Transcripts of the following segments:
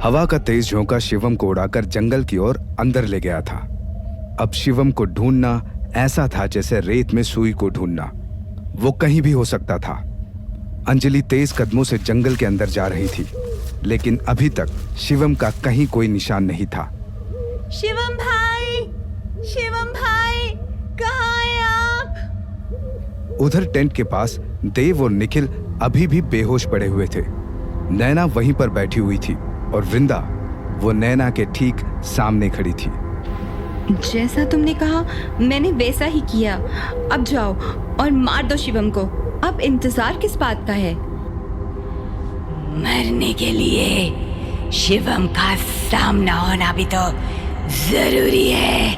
हवा का तेज झोंका शिवम को उड़ाकर जंगल की ओर अंदर ले गया था। अब शिवम को ढूंढना ऐसा था जैसे रेत में सुई को ढूंढना। वो कहीं भी हो सकता था। अंजलि तेज कदमों से जंगल के अंदर जा रही थी, लेकिन अभी तक शिवम का कहीं कोई निशान नहीं था। शिवम भाई, कहाँ हैं आप? उधर टेंट के पास देव और निखिल अभी भी बेहोश पड़े हुए थे। नैना वहीं पर बैठी हुई थी और वृंदा वो नैना के ठीक सामने खड़ी थी। जैसा तुमने कहा मैंने वैसा ही किया। अब जाओ और मार दो शिवम को। अब इंतजार किस बात का है? मरने के लिए शिवम का सामना होना भी तो जरूरी है।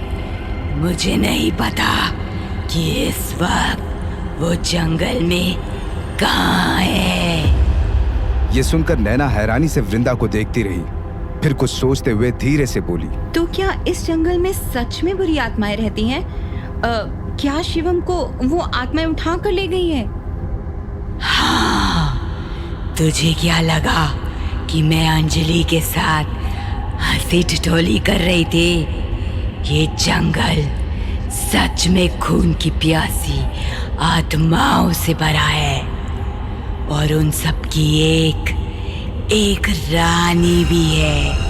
मुझे नहीं पता कि इस वक्त वो जंगल में कहाँ है। ये सुनकर नैना हैरानी से वृंदा को देखती रही, फिर कुछ सोचते हुए धीरे से बोली, तो क्या इस जंगल में सच में बुरी आत्माएं रहती हैं? क्या शिवम को वो आत्माएं उठा कर ले गई है? हाँ, तुझे क्या लगा कि मैं अंजलि के साथ हंसी ठिठोली कर रही थी? ये जंगल सच में खून की प्यासी आत्माओं से भरा है और उन सब की एक रानी भी है।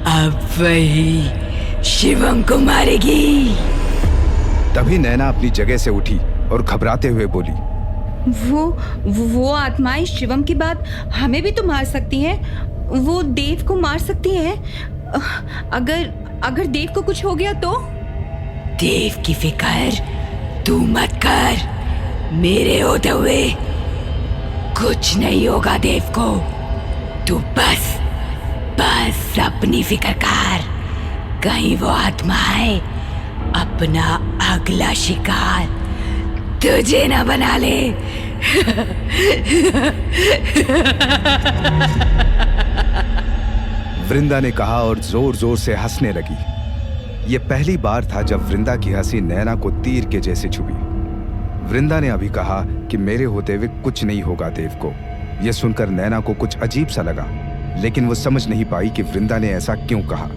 अब वही शिवम को मारेगी। तभी नैना अपनी जगह से उठी और घबराते हुए बोली, वो आत्माएं शिवम के बाद हमें भी तो मार सकती हैं। वो देव को मार सकती हैं। अगर देव को कुछ हो गया तो? देव की फिक्र तू मत कर। मेरे होते हुए कुछ नहीं होगा देव को। तू बस अपनी फिक्र कर। कहीं वो आत्माएं अपना अगला शिकार तुझे ना बना ले। वृंदा ने कहा और जोर जोर से हंसने लगी। ये पहली बार था जब वृंदा की हंसी नैना को तीर के जैसे छुपी। वृंदा ने अभी कहा कि मेरे होते हुए कुछ नहीं होगा देव को। यह सुनकर नैना को कुछ अजीब सा लगा, लेकिन वो समझ नहीं पाई कि वृंदा ने ऐसा क्यों कहा।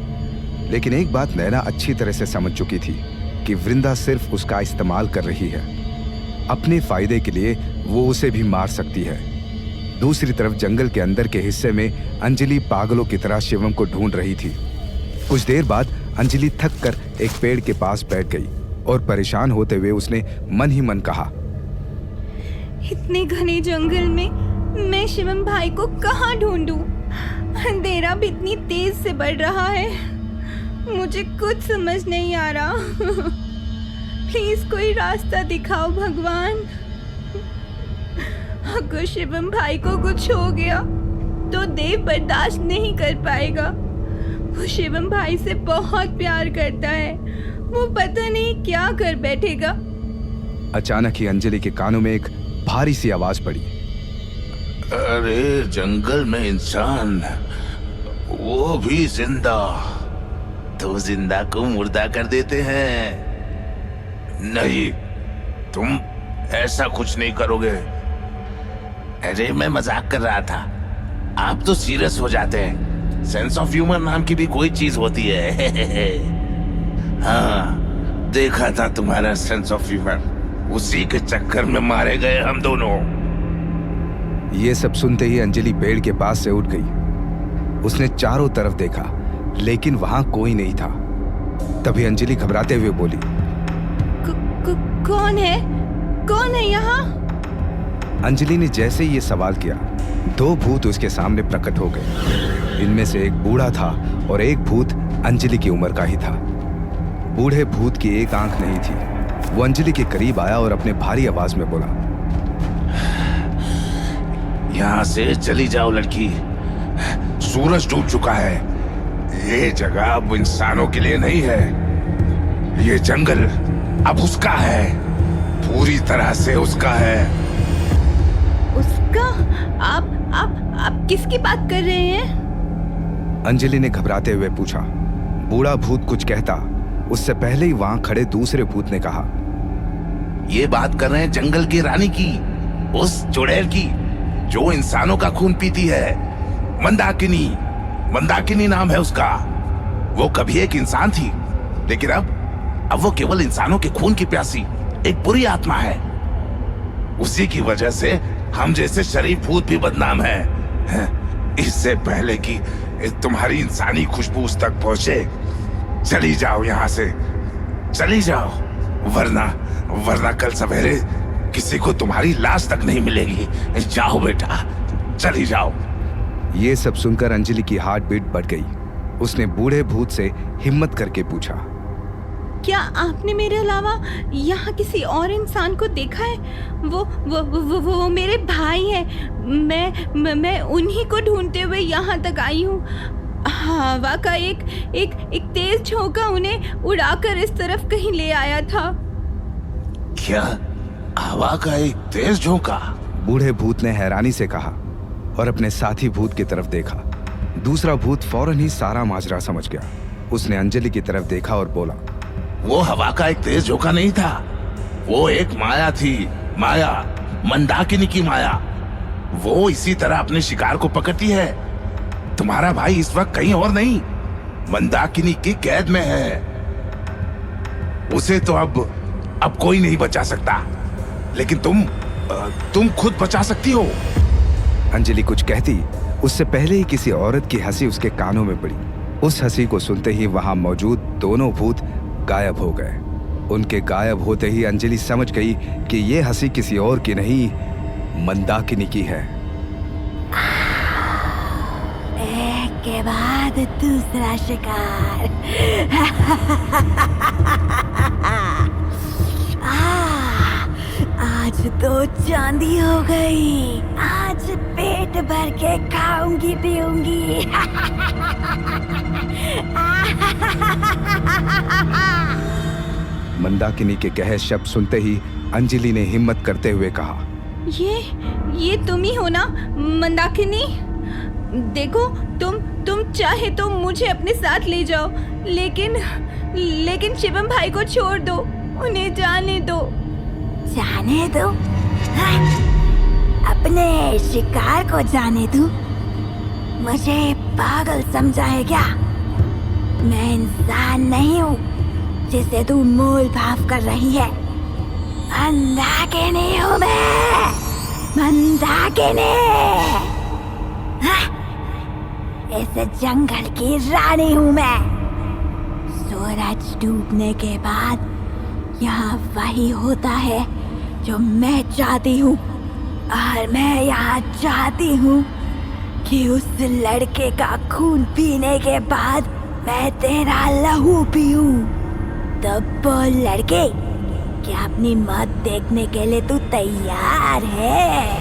लेकिन एक बात नैना अच्छी तरह से समझ चुकी थी कि वृंदा सिर्फ उसका इस्तेमाल कर रही है। अपने फायदे के लिए वो उसे भी मार सकती है। दूसरी तरफ जंगल के अंदर के हिस्से में अंजलि पागलों की तरह शिवम को ढूंढ रही थी। कुछ देर बाद अंजलि थक कर एक पेड़ के पास बैठ गई और परेशान होते हुए उसने मन ही मन कहा, इतने घने जंगल में मैं शिवम भाई को कहाँ ढूंढूं? अंधेरा भी इतनी तेज से बढ़ रहा है। मुझे कुछ समझ नहीं आ रहा। प्लीज कोई रास्ता दिखाओ भगवान। अगर शिवम भाई को कुछ हो गया तो देव बर्दाश्त नहीं कर पाएगा। वो शिवम भाई से बहुत प्यार करता है। वो पता नहीं क्या कर बैठेगा। अचानक ही अंजलि के कानों में एक भारी सी आवाज पड़ी। अरे जंगल में इंसान, वो भी जिंदा, तो जिंदा को मुर्दा कर देते हैं। नहीं, तुम ऐसा कुछ नहीं करोगे। अरे मैं मजाक कर रहा था, आप तो सीरियस हो जाते हैं। सेंस ऑफ ह्यूमर नाम की भी कोई चीज होती है। हाँ, देखा था तुम्हारा सेंस ऑफ ह्यूमर, उसी के चक्कर में मारे गए हम दोनों। ये सब सुनते ही अंजलि पेड़ के पास से उठ गई। उसने चारों तरफ देखा, लेकिन वहां कोई नहीं था। तभी अंजलि घबराते हुए बोली, कौन है यहाँ? अंजलि ने जैसे ये सवाल किया, दो भूत उसके सामने प्रकट हो गए। इनमें से एक बूढ़ा था और एक भूत अंजलि की उम्र का ही था। बूढ़े भूत की एक आंख नहीं थी। वो अंजलि के करीब आया और अपने भारी आवाज में बोला, यहाँ से चली जाओ लड़की, सूरज डूब चुका है। ये जगह अब इंसानों के लिए नहीं है। ये जंगल अब उसका है, पूरी तरह से उसका है। उसका? आप किसकी बात कर रहे हैं? अंजलि ने घबराते हुए पूछा। बूढ़ा भूत कुछ कहता, उससे पहले ही वहां खड़े दूसरे भूत ने कहा, ये बात कर रहे हैं जंगल की रानी की, उस चुड़ैल की जो इंसानों का खून पीती है। मंदाकिनी, मंदाकिनी नाम है उसका। वो कभी एक इंसान थी, लेकिन अब वो केवल इंसानों के खून की प्यासी एक बुरी आत्मा है। उसी की वजह से हम जैसे शरीफ भूत भी बदनाम हैं। इससे पहले कि तुम्हारी इंसानी खुशबू उस तक पहुंचे, चली जाओ यहां से, चली जाओ, वरना कल सवेरे किसी को तुम्हारी लाश तक नहीं मिलेगी। जाओ बेटा, चली जाओ। ये सब सुनकर अंजलि की हार्ट बीट बढ़ गई। उसने बूढ़े भूत से हिम्मत करके पूछा, क्या आपने मेरे अलावा यहाँ किसी और इंसान को देखा है? वो मेरे भाई हैं। मैं उन्हीं को ढूंढते हुए यहाँ तक आई हूँ। हवा का एक तेज झोंका उन्हें उड़ाकर इस तरफ कहीं ले आया था। क्या? हवा का एक तेज झोंका? बूढ़े भूत ने हैरानी से कहा और अपने साथी भूत की तरफ देखा। दूसरा भूत फौरन ही सारा माजरा समझ गया। उसने अंजलि की तरफ देखा और बोला, वो हवा का एक तेज झोंका नहीं था, वो एक माया थी। माया, मंदाकिनी की माया। वो इसी तरह अपने शिकार को पकड़ती है। तुम्हारा भाई इस वक्त कहीं और नहीं, मंदाकिनी की कैद में है। उसे तो अब कोई नहीं बचा सकता, लेकिन तुम खुद बचा सकती हो। अंजलि कुछ कहती उससे पहले ही किसी औरत की हंसी उसके कानों में पड़ी। उस हंसी को सुनते ही वहां मौजूद दोनों भूत गायब हो गए। उनके गायब होते ही अंजलि समझ गई कि ये हंसी किसी और की नहीं, मंदाकिनी की है। एक के बाद दूसरा शिकार। आज तो चांदी हो गई। आज पेट भर के खाऊंगी पीऊंगी। मंदाकिनी के कहे शब्द सुनते ही अंजलि ने हिम्मत करते हुए कहा, ये तुम ही हो ना मंदाकिनी? देखो, तुम चाहे तो मुझे अपने साथ ले जाओ, लेकिन शिवम भाई को छोड़ दो, उन्हें जाने दो। जाने दो? हाँ? अपने शिकार को जाने दो? मुझे पागल समझा है क्या? मैं इंसान नहीं हूँ जिसे तू मोल भाव कर रही है। मंदाकिनी हूँ मैं, मंदाकिनी। हाँ? इस जंगल की रानी हूँ मैं। सूरज डूबने के बाद यहाँ वही होता है जो मैं चाहती हूँ, और मैं यहाँ चाहती हूँ कि उस लड़के का खून पीने के बाद मैं तेरा लहू पीऊं। तो बोल लड़के, क्या अपनी मौत देखने के लिए तू तैयार है?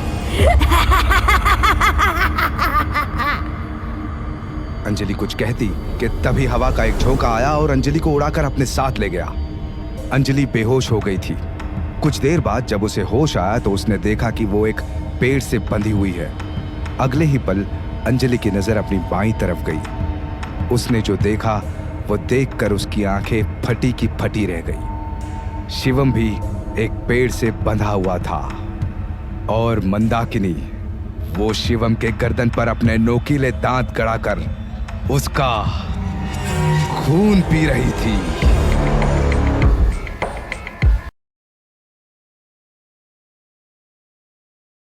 अंजलि कुछ कहती कि तभी हवा का एक झोंका आया और अंजलि को उड़ाकर अपने साथ ले गया। अंजलि बेहोश हो गई थी। कुछ देर बाद जब उसे होश आया तो उसने देखा कि वो एक पेड़ से बंधी हुई है। अगले ही पल अंजलि की नजर अपनी बाईं तरफ गई। उसने जो देखा वो देखकर उसकी आंखें फटी की फटी रह गई। शिवम भी एक पेड़ से बंधा हुआ था और मंदाकिनी वो शिवम के गर्दन पर अपने नोकीले दांत गड़ाकर उसका खून पी रही थी।